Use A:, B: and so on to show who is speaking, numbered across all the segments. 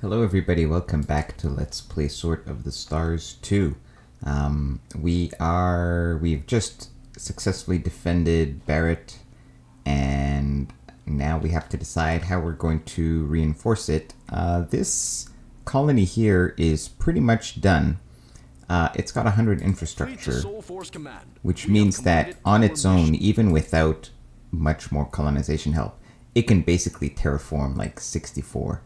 A: Hello everybody, welcome back to Let's Play Sword of the Stars 2. We've just successfully defended Barrett, and now we have to decide how we're going to reinforce it. This colony here is pretty much done. It's got 100 infrastructure, which means that on its own, even without much more colonization help, it can basically terraform like 64.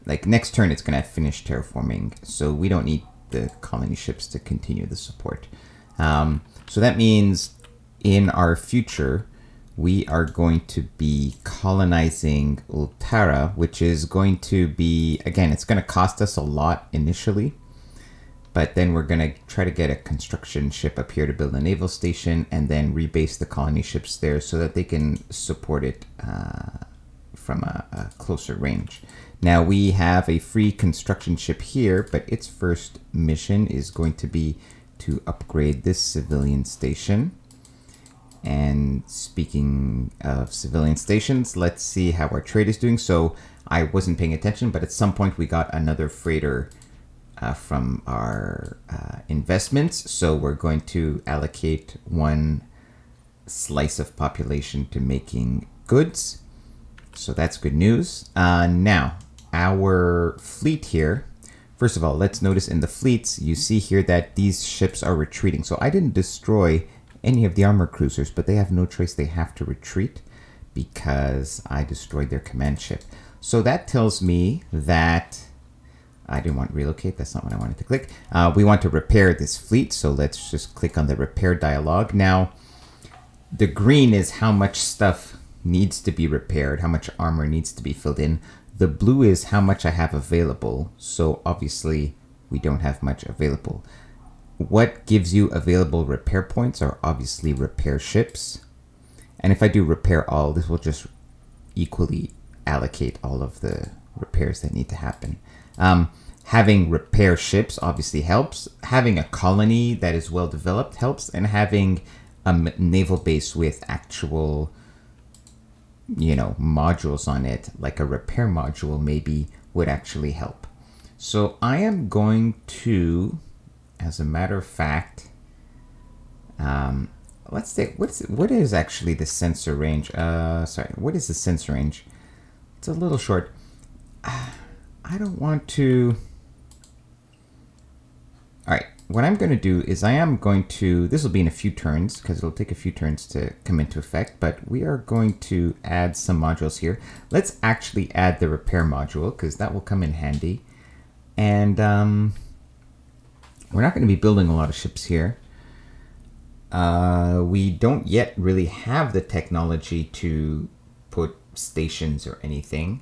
A: Like next turn, it's going to have finished terraforming, so we don't need the colony ships to continue the support. So that means in our future, we are going to be colonizing Suul'ka, which is going to be, again, it's going to cost us a lot initially, but then we're going to try to get a construction ship up here to build a naval station and then rebase the colony ships there so that they can support it from a closer range. Now we have a free construction ship here, but its first mission is going to be to upgrade this civilian station. And speaking of civilian stations, let's see how our trade is doing. So I wasn't paying attention, but at some point we got another freighter from our investments. So we're going to allocate one slice of population to making goods. So that's good news. Now, our fleet here, first of all, let's notice in the fleets, you see here that these ships are retreating. So I didn't destroy any of the armor cruisers, but they have no choice. They have to retreat because I destroyed their command ship. So that tells me that I didn't want relocate. That's not what I wanted to click. We want to repair this fleet. So let's just click on the repair dialog. Now, the green is how much stuff needs to be repaired, how much armor needs to be filled in. The blue is how much I have available. So obviously we don't have much available. What gives you available repair points are obviously repair ships. And if I do repair all, this will just equally allocate all of the repairs that need to happen. Having repair ships obviously helps. Having a colony that is well developed helps. And having a naval base with actual, you know, modules on it, like a repair module maybe, would actually help. So I am going to, as a matter of fact, let's say, what is actually the sensor range? Sorry, what is the sensor range? It's a little short. I don't want to. All right, what I'm going to do is I am going to, this will be in a few turns because it'll take a few turns to come into effect, but we are going to add some modules here. Let's actually add the repair module because that will come in handy. And we're not going to be building a lot of ships here. We don't yet really have the technology to put stations or anything.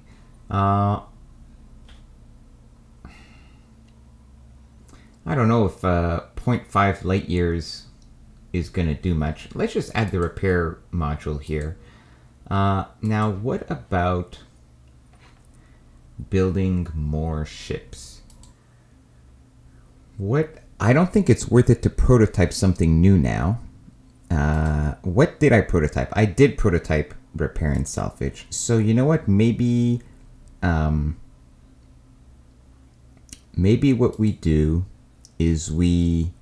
A: I don't know if 0.5 light years is going to do much. Let's just add the repair module here. Now, what about building more ships? I don't think it's worth it to prototype something new now. What did I prototype? I did prototype repair and salvage. So you know what? Maybe what we do is we,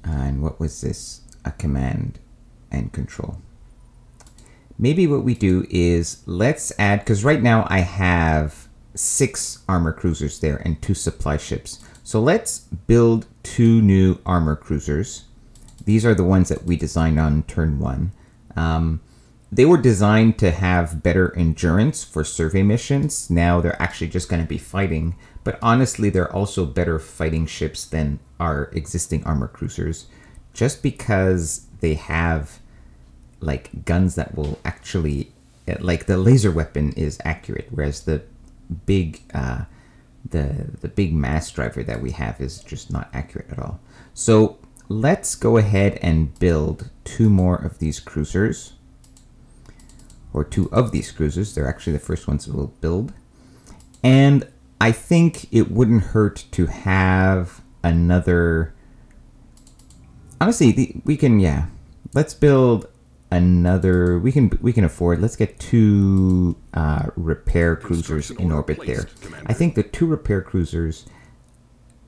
A: and what was this? A command and control. Maybe what we do is let's add, because right now I have 6 armor cruisers there and 2 supply ships. So let's build 2 new armor cruisers. These are the ones that we designed on turn 1. They were designed to have better endurance for survey missions. Now they're actually just going to be fighting. But honestly, they're also better fighting ships than our existing armor cruisers. Just because they have like guns that will actually, like the laser weapon is accurate. Whereas the big, the big mass driver that we have is just not accurate at all. So let's go ahead and build 2 more of these cruisers. Or 2 of these cruisers. They're actually the first ones that we'll build. And I think it wouldn't hurt to have another. Honestly, we can, yeah. Let's build another. We can afford. Let's get 2 repair cruisers in orbit there. I think the 2 repair cruisers.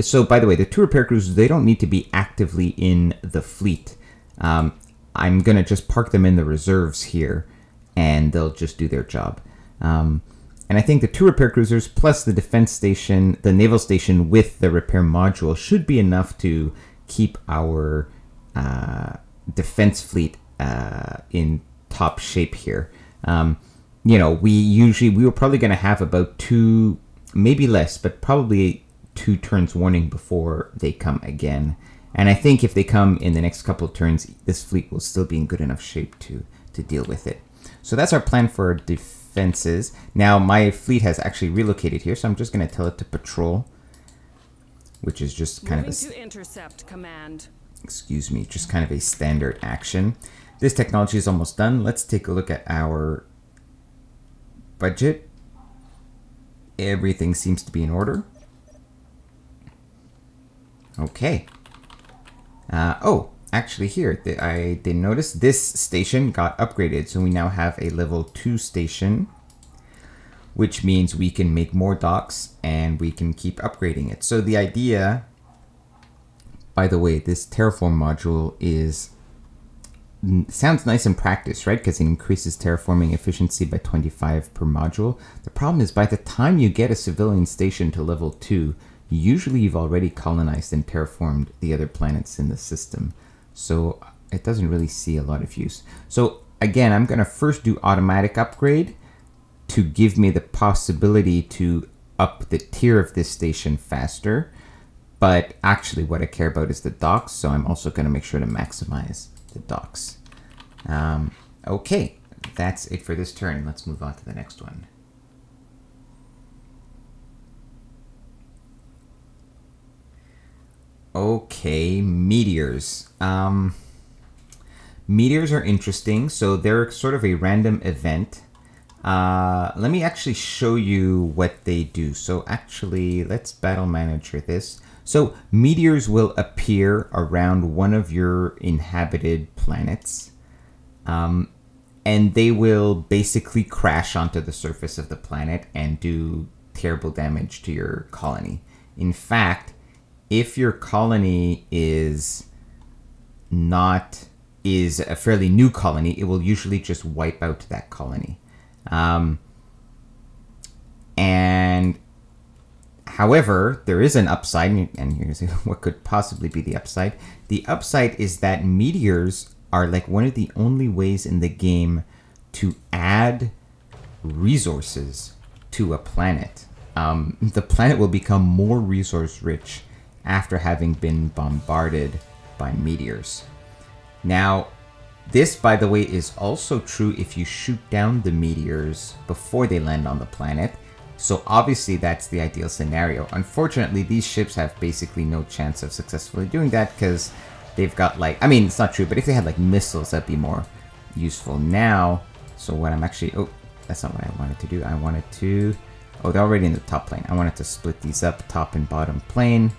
A: So, by the way, the 2 repair cruisers, they don't need to be actively in the fleet. I'm going to just park them in the reserves here, and they'll just do their job. And I think the 2 repair cruisers plus the defense station, the naval station with the repair module should be enough to keep our defense fleet in top shape here. You know, we were probably going to have about 2, maybe less, but probably 2 turns warning before they come again. And I think if they come in the next couple of turns, this fleet will still be in good enough shape to deal with it. So that's our plan for defenses. Now my fleet has actually relocated here, so I'm just going to tell it to patrol, which is just kind of a
B: to intercept command.
A: Excuse me, just kind of a standard action. This technology is almost done. Let's take a look at our budget. Everything seems to be in order. Okay. Oh, actually here, I didn't notice this station got upgraded. So we now have a level 2 station, which means we can make more docks and we can keep upgrading it. So the idea, by the way, this terraform module sounds nice in practice, right? Because it increases terraforming efficiency by 25 per module. The problem is by the time you get a civilian station to level 2, usually you've already colonized and terraformed the other planets in the system. So it doesn't really see a lot of use. So again, I'm going to first do automatic upgrade to give me the possibility to up the tier of this station faster. But actually what I care about is the docks. So I'm also going to make sure to maximize the docks. Okay, that's it for this turn. Let's move on to the next one. Okay, meteors. Meteors are interesting. So they're sort of a random event. Let me actually show you what they do. So actually, let's battle manager this. So meteors will appear around one of your inhabited planets. And they will basically crash onto the surface of the planet and do terrible damage to your colony. In fact, if your colony is a fairly new colony, it will usually just wipe out that colony. And however, there is an upside, and here's what could possibly be the upside. The upside is that meteors are like one of the only ways in the game to add resources to a planet. The planet will become more resource rich after having been bombarded by meteors. Now, this, by the way, is also true if you shoot down the meteors before they land on the planet. So obviously that's the ideal scenario. Unfortunately, these ships have basically no chance of successfully doing that because they've got like, I mean, it's not true, but if they had like missiles, that'd be more useful now. So what I'm actually, oh, that's not what I wanted to do. I wanted to, oh, they're already in the top plane. I wanted to split these up, top and bottom plane.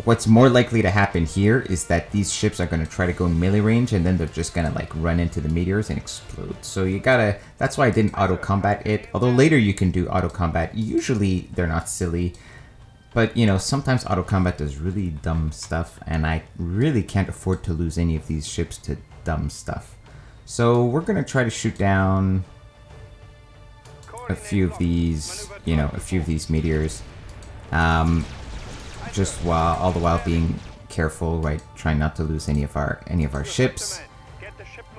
A: What's more likely to happen here is that these ships are going to try to go in melee range and then they're just going to like run into the meteors and explode. So you gotta, that's why I didn't auto combat it. Although later you can do auto combat. Usually they're not silly, but you know, sometimes auto combat does really dumb stuff and I really can't afford to lose any of these ships to dumb stuff. So we're going to try to shoot down a few of these, you know, a few of these meteors. Just all the while being careful, right? Trying not to lose any of our ships.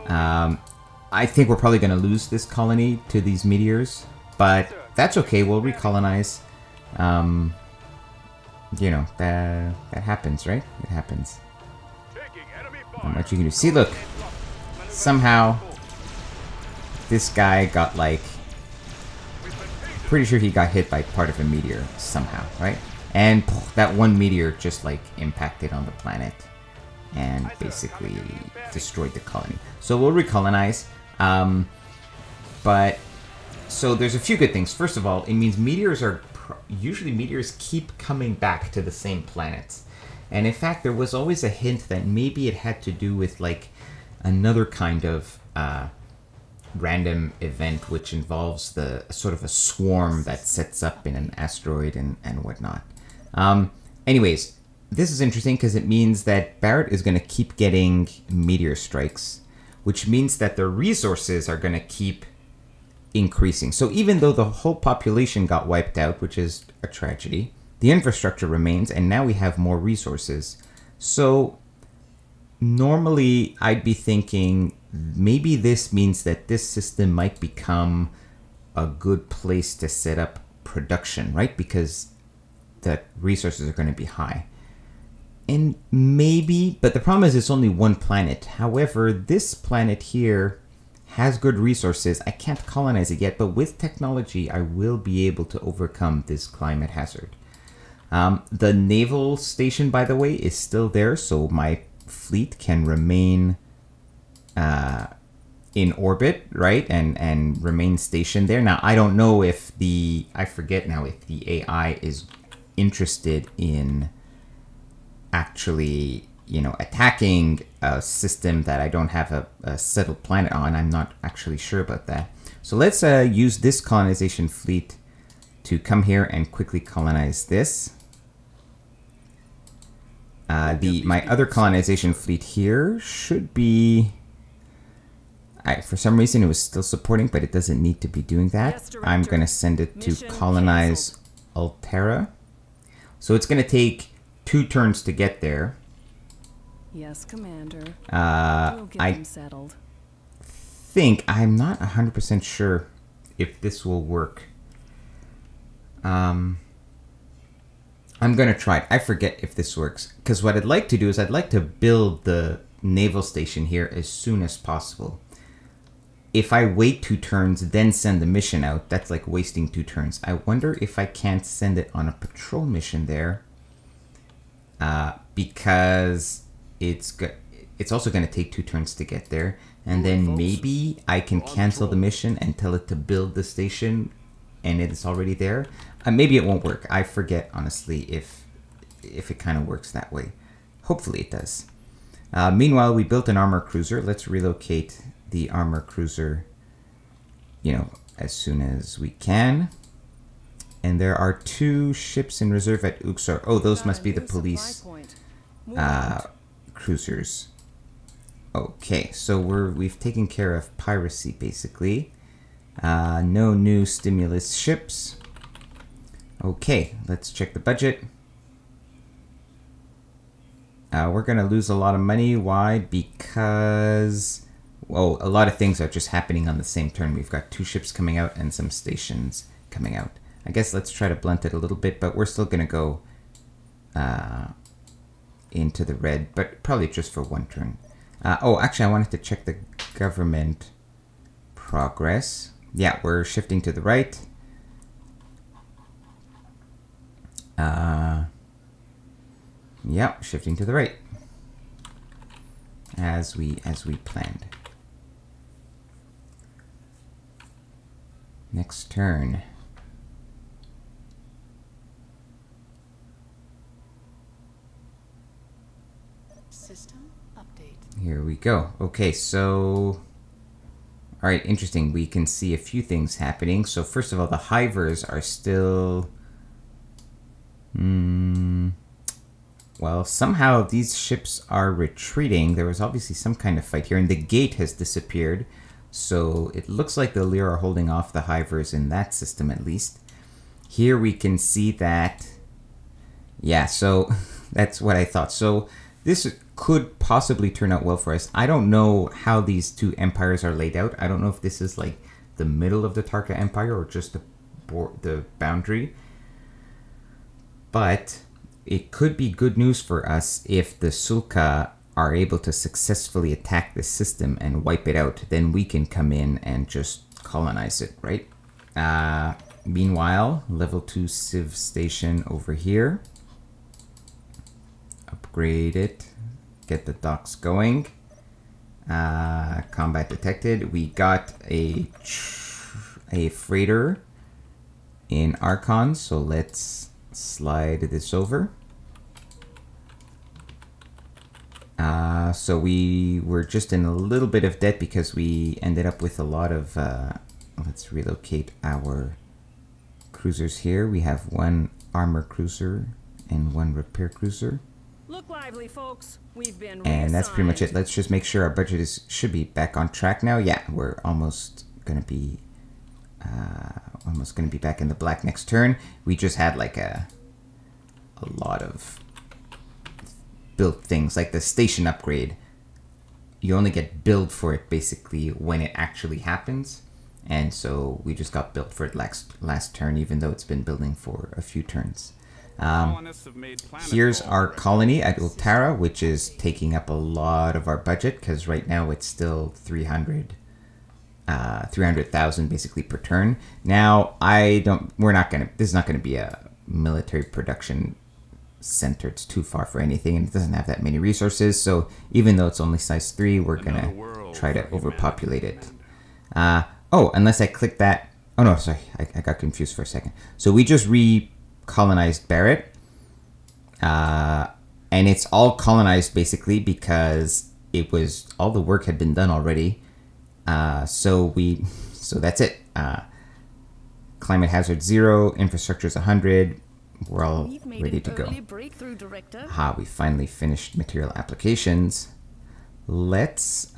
A: I think we're probably going to lose this colony to these meteors, but that's okay. We'll recolonize. You know, that happens, right? It happens. Not much you can do. See, look. Somehow, this guy got like. Pretty sure he got hit by part of a meteor somehow, right? And that one meteor just like impacted on the planet and basically destroyed the colony. So we'll recolonize. But so there's a few good things. First of all, it means meteors are usually meteors keep coming back to the same planets. And in fact, there was always a hint that maybe it had to do with like another kind of random event, which involves the sort of a swarm that sets up in an asteroid and whatnot. Anyways, this is interesting because it means that Barrett is going to keep getting meteor strikes, which means that the resources are going to keep increasing. So even though the whole population got wiped out, which is a tragedy, the infrastructure remains, and now we have more resources. So normally I'd be thinking maybe this means that this system might become a good place to set up production, right? Because the resources are going to be high. And maybe, but the problem is it's only one planet. However, this planet here has good resources. I can't colonize it yet, but with technology, I will be able to overcome this climate hazard. The naval station, by the way, is still there, so my fleet can remain in orbit, right, and remain stationed there. Now, I don't know if I forget now if the AI is interested in actually, you know, attacking a system that I don't have a settled planet on. I'm not actually sure about that. So let's use this colonization fleet to come here and quickly colonize this. My other colonization fleet here should be... for some reason it was still supporting, but it doesn't need to be doing that. Yes, I'm going to send it to colonize Altera. So it's going to take 2 turns to get there.
B: Yes, Commander.
A: We'll get them settled. I'm not 100% sure if this will work. I'm going to try it. I forget if this works. Because what I'd like to do is I'd like to build the naval station here as soon as possible. If I wait 2 turns, then send the mission out, that's like wasting 2 turns. I wonder if I can't send it on a patrol mission there. Because it's also going to take 2 turns to get there. And then maybe I can cancel the mission and tell it to build the station and it's already there. Maybe it won't work. I forget, honestly, if it kind of works that way. Hopefully it does. Meanwhile, we built an armor cruiser. Let's relocate the armor cruiser, you know, as soon as we can. And there are 2 ships in reserve at Uxor. Oh, those must be the police cruisers. Okay, so we've taken care of piracy, basically. No new stimulus ships. Okay, let's check the budget. We're going to lose a lot of money. Why? Because, well, a lot of things are just happening on the same turn. We've got 2 ships coming out and some stations coming out. I guess let's try to blunt it a little bit, but we're still going to go into the red, but probably just for 1 turn. Oh, actually, I wanted to check the government progress. Yeah, we're shifting to the right. Yeah, shifting to the right. As we planned. Next turn.
B: System update.
A: Here we go. Okay, so... Alright, interesting. We can see a few things happening. So first of all, the hivers are still... Well, somehow these ships are retreating. There was obviously some kind of fight here, and the gate has disappeared. So it looks like the Lear are holding off the hivers in that system at least. Here we can see that... Yeah, so that's what I thought. So this could possibly turn out well for us. I don't know how these 2 empires are laid out. I don't know if this is like the middle of the Tarka Empire or just the boundary. But it could be good news for us if the Suul'ka are able to successfully attack this system and wipe it out. Then we can come in and just colonize it, right? Meanwhile, level 2 Civ station over here. Upgrade it. Get the docks going. Combat detected. We got a freighter in Archon, so let's slide this over. So we were just in a little bit of debt because we ended up with a lot of... let's relocate our cruisers here. We have one armor cruiser and one repair cruiser.
B: Look lively, folks. We've been
A: And that's pretty much it. Let's just make sure our budget should be back on track now. Yeah, we're almost gonna be back in the black next turn. We just had like a lot of built things, like the station upgrade. You only get billed for it basically when it actually happens, and so we just got billed for it last turn, even though it's been building for a few turns. Here's our colony at Ultara, which is taking up a lot of our budget because right now it's still 300,000 basically per turn. Now this is not gonna be a military production center. It's too far for anything, and it doesn't have that many resources. So even though it's only size 3, we're gonna try to overpopulate it. Oh, unless I click that. Oh no, sorry, I got confused for a second. So we just colonized Barrett, and it's all colonized basically because all the work had been done already. So that's it. Climate hazard 0, infrastructure is 100. We're all ready to go. We finally finished material applications. Let's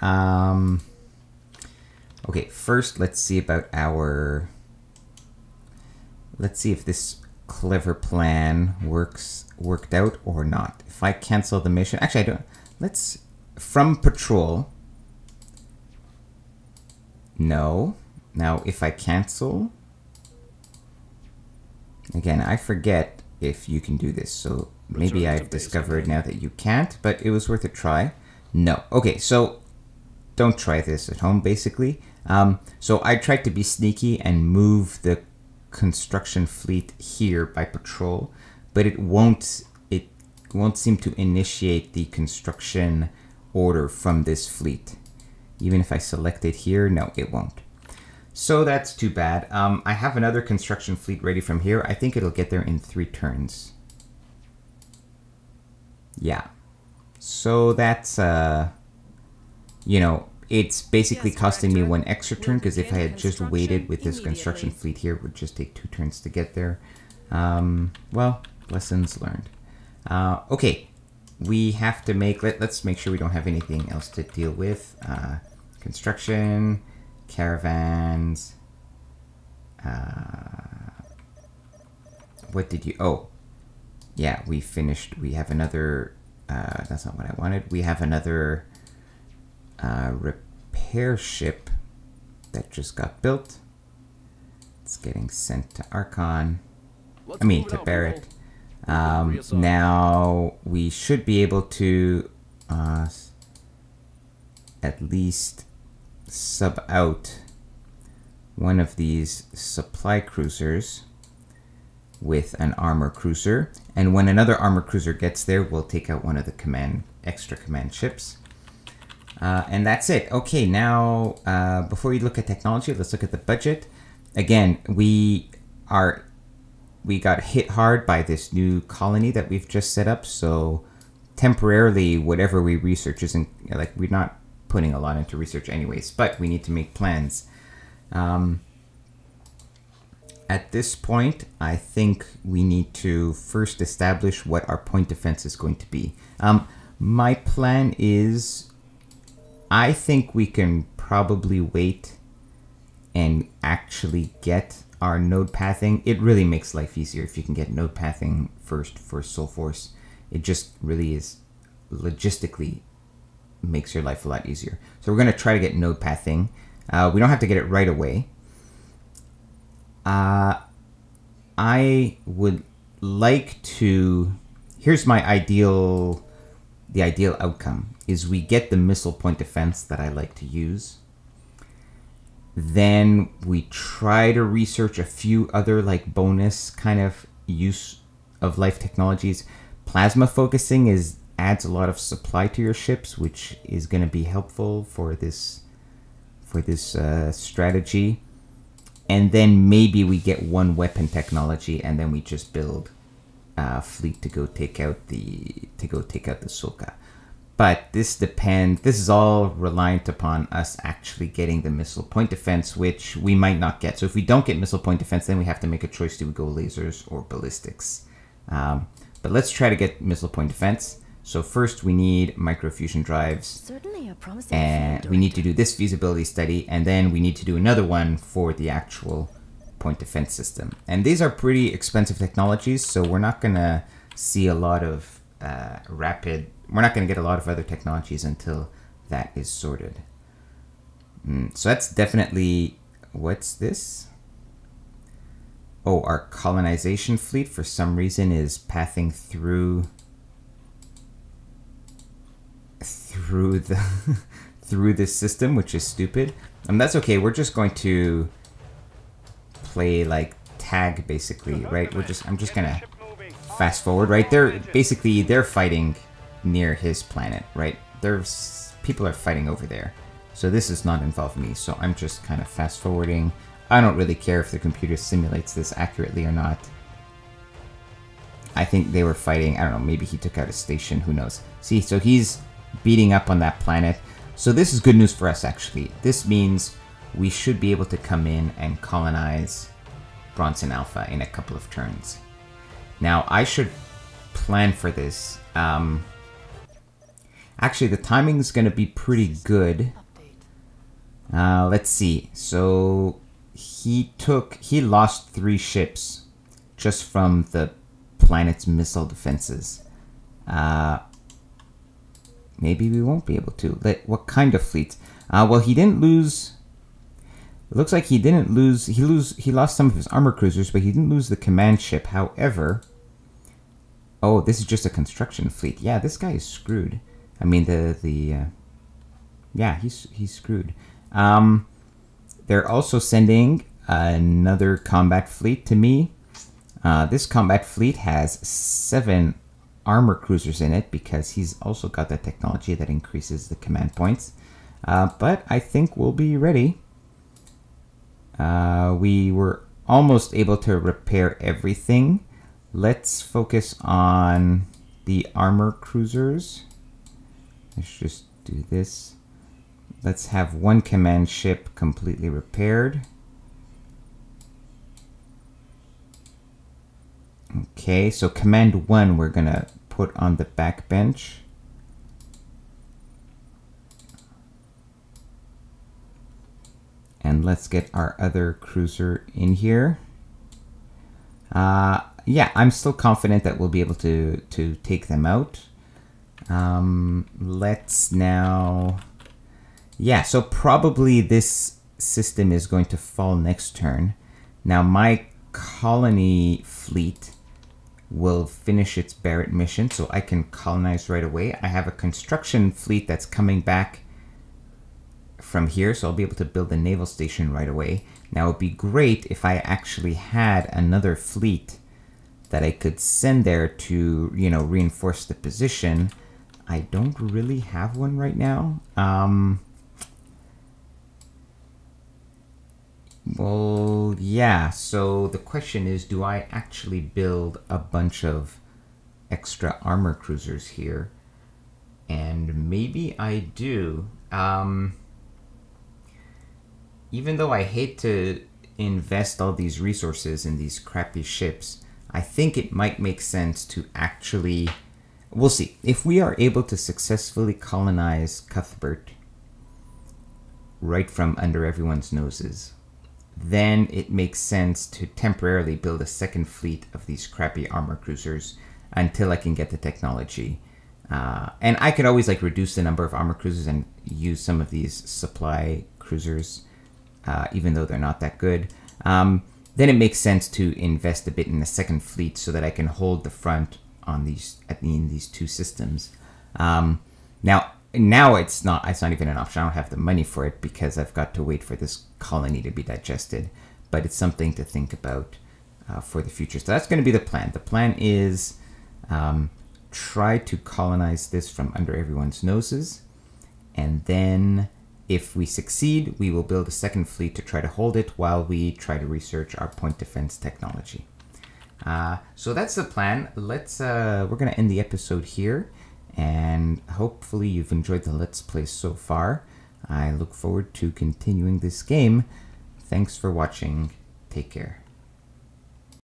A: okay, first let's see about let's see if this clever plan worked out or not. If I cancel the mission, actually I don't. Let's from patrol. No. Now if I cancel, again, I forget if you can do this. So maybe I've discovered now that you can't, but it was worth a try. No. Okay, so don't try this at home basically. So I tried to be sneaky and move the construction fleet here by patrol, but it won't seem to initiate the construction order from this fleet. Even if I select it here, no, it won't. So that's too bad. I have another construction fleet ready from here. I think it'll get there in 3 turns. Yeah. So that's, you know, it's basically costing me 1 extra turn, because if I had just waited with this construction fleet here, it would just take 2 turns to get there. Well, lessons learned. Okay, we have to make, let's make sure we don't have anything else to deal with. Construction, caravans. What did you, oh, yeah, we finished, we have another, that's not what I wanted. We have another repair ship that just got built. It's getting sent to Archon. To Barrett. Now we should be able to at least sub out one of these supply cruisers with an armor cruiser, and when another armor cruiser gets there, we'll take out one of the extra command ships. And that's it. Okay, now before we look at technology, let's look at the budget. Again, we got hit hard by this new colony that we've just set up, so temporarily whatever we research isn't, like, we're not putting a lot into research anyways, but we need to make plans. At this point, I think we need to first establish what our point defense is going to be. My plan is, I think we can probably wait and actually get our node pathing. It really makes life easier if you can get node pathing first for Soul Force. It just really is, logistically makes your life a lot easier. So we're going to try to get node pathing. We don't have to get it right away. I would like to, here's my the ideal outcome is we get the missile point defense that I like to use. Then we try to research a few other like bonus kind of use of life technologies. Plasma focusing adds a lot of supply to your ships, which is going to be helpful for this strategy. And then maybe we get 1 weapon technology, and then we just build a fleet to go take out the Suul'ka. But this is all reliant upon us actually getting the missile point defense, which we might not get. So if we don't get missile point defense, then we have to make a choice. Do we go lasers or ballistics? But let's try to get missile point defense. So first we need microfusion drives.
C: Certainly a promising
A: And
C: field,
A: we need to do this feasibility study, and then we need to do another one for the actual point defense system. And these are pretty expensive technologies, so we're not going to see a lot of we're not going to get a lot of other technologies until that is sorted. So that's definitely, what's this? Oh, our colonization fleet for some reason is pathing through the through this system, which is stupid. That's okay. We're just going to play like tag, basically, right? I'm just gonna fast forward, right? They're fighting near his planet, right? People are fighting over there, so this does not involve me. So I'm just kind of fast forwarding. I don't really care if the computer simulates this accurately or not. I think they were fighting. I don't know. Maybe he took out a station. Who knows? See, so he's beating up on that planet. So this is good news for us, actually. This means we should be able to come in and colonize Bronson Alpha in a couple of turns. Now, I should plan for this. Actually, the timing is going to be pretty good. Let's see. So he lost 3 ships just from the planet's missile defenses. Maybe we won't be able to. What kind of fleets? Well, he didn't lose. It looks like he didn't lose. He lost some of his armor cruisers, but he didn't lose the command ship. However, oh, this is just a construction fleet. Yeah, this guy is screwed. I mean, yeah, he's screwed. They're also sending another combat fleet to me. This combat fleet has 7 armor cruisers in it because he's also got that technology that increases the command points. But I think we'll be ready. We were almost able to repair everything. Let's focus on the armor cruisers. Let's just do this. Let's have 1 command ship completely repaired. Okay, so command 1 we're gonna put on the back bench. And let's get our other cruiser in here. Yeah, I'm still confident that we'll be able to take them out. Let's now... Yeah, so probably this system is going to fall next turn. Now my colony fleet will finish its Barrett mission, so I can colonize right away. I have a construction fleet that's coming back from here, so I'll be able to build a naval station right away. Now it would be great if I actually had another fleet that I could send there to, you know, reinforce the position. I don't really have one right now. Well, yeah, so the question is, do I actually build a bunch of extra armor cruisers here? And maybe I do. Even though I hate to invest all these resources in these crappy ships, I think it might make sense to actually... We'll see. If we are able to successfully colonize Cuthbert right from under everyone's noses, then it makes sense to temporarily build a second fleet of these crappy armor cruisers until I can get the technology. And I could always like reduce the number of armor cruisers and use some of these supply cruisers, even though they're not that good. Then it makes sense to invest a bit in a second fleet so that I can hold the front on in these 2 systems. Now it's not even an option. I don't have the money for it because I've got to wait for this colony to be digested. But it's something to think about for the future. So that's going to be the plan. The plan is try to colonize this from under everyone's noses. And then if we succeed, we will build a second fleet to try to hold it while we try to research our point defense technology. So that's the plan. We're going to end the episode here. and hopefully you've enjoyed the Let's Play so far. I look forward to continuing this game. Thanks for watching. Take care.